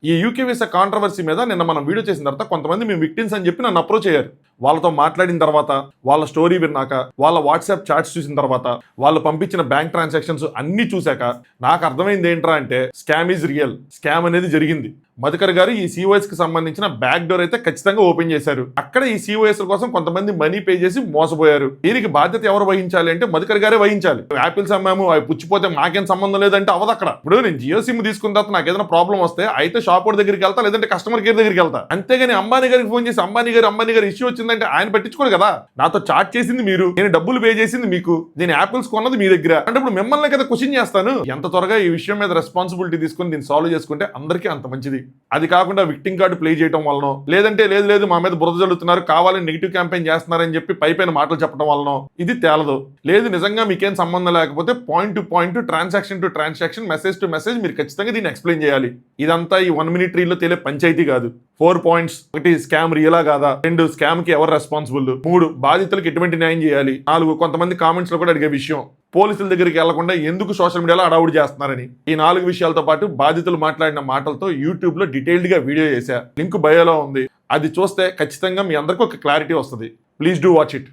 ఈ UK visa controversy మీద నిన్న మనం వీడియో చేసిన తర్వాత కొంతమంది మేము విక్టిమ్స్ అని చెప్పి నన్ను అప్రోచ్ అయ్యారు. వాళ్ళతో మాట్లాడిన తర్వాత, వాళ్ళ స్టోరీ విన్నాక, వాళ్ళ వాట్సాప్ చాట్స్ చూసిన తర్వాత, వాళ్ళు పంపించిన బ్యాంక్ ట్రాన్సాక్షన్స్ అన్ని చూశాక నాకు అర్థమైంది ఏంట్రా అంటే స్కామ్ ఈజ్ రియల్. స్కామ్ అనేది జరిగింది. మధుకర్ గారు ఈ సిఓఎస్ కి సంబంధించిన బ్యాక్ డోర్ అయితే ఖచ్చితంగా ఓపెన్ చేశారు. అక్కడ ఈ సిఓఎస్ కోసం కొంతమంది మనీ పే చేసి మోసపోయారు. దీనికి బాధ్యత ఎవరు వహించాలి అంటే మధుకర్ గారే వహించాలి. యాపిల్స్ అమ్మాము, అవి పుచ్చిపోతే మాకేం సంబంధం లేదంటే అవదు. అక్కడ ఇప్పుడు నేను జియో సిమ్ తీసుకున్న తర్వాత నాకు ఏదైనా ప్రాబ్లం వస్తే అయితే షాప్ వాడి దగ్గరికి వెళ్తా, లేదంటే కస్టమర్ కేర్ దగ్గరికి వెళ్తా. అంతేగాని అంబానీ గారికి ఫోన్ చేసి అంబానీ గారు ఇష్యూ వచ్చిందంటే ఆయన పట్టించుకోరు కదా. నాతో చాట్ చేసింది మీరు, నేను డబ్బులు పే చేసింది మీకు, నేను యాపిల్స్ కొన్నది మీ దగ్గర అంటే ఇప్పుడు మిమ్మల్ని కదా క్వశ్చన్ చేస్తాను. ఎంత త్వరగా ఈ విషయం మీద రెస్పాన్సిబిలిటీ తీసుకుని దీన్ని సాల్వ్ చేసుకుంటే అందరికీ అంత మంచిది. అది కాకుండా విక్టింగ్ కార్డు ప్లే చేయడం వలన, లేదంటే లేదు మా మీద బురద జల్లుతున్నారు, కావాలని నెగిటివ్ క్యాంపెయిన్ చేస్తున్నారని చెప్పి పైపైన మాటలు చెప్పడం వలన ఇది తేలదు. లేదు నిజంగా మీకేం సంబంధం లేకపోతే point to point, transaction to transaction, message to message మీరు ఖచ్చితంగా దీన్ని ఎక్స్ప్లెయిన్ చేయాలి. ఇదంతా ఈ 1 minute రీల్లో తేలే పంచాయతీ కాదు. 4 points. 1 స్కామ్ రియలా కాదా, 2 స్కామ్ కి ఎవరు రెస్పాన్సిబుల్, 3 బాధితులకు ఎటువంటి న్యాయం చేయాలి, 4 కొంతమంది కామెంట్స్ లో కూడా అడిగే విషయం పోలీసుల దగ్గరికి వెళ్లకుండా ఎందుకు సోషల్ మీడియాలో అడావుడి చేస్తున్నారని. ఈ 4 విషయాలతో పాటు బాధితులు మాట్లాడిన మాటలతో యూట్యూబ్ లో డీటెయిల్డ్ గా వీడియో చేశా. లింక్ బయోలో ఉంది. అది చూస్తే ఖచ్చితంగా మీ అందరికీ ఒక క్లారిటీ వస్తుంది. Please do watch it.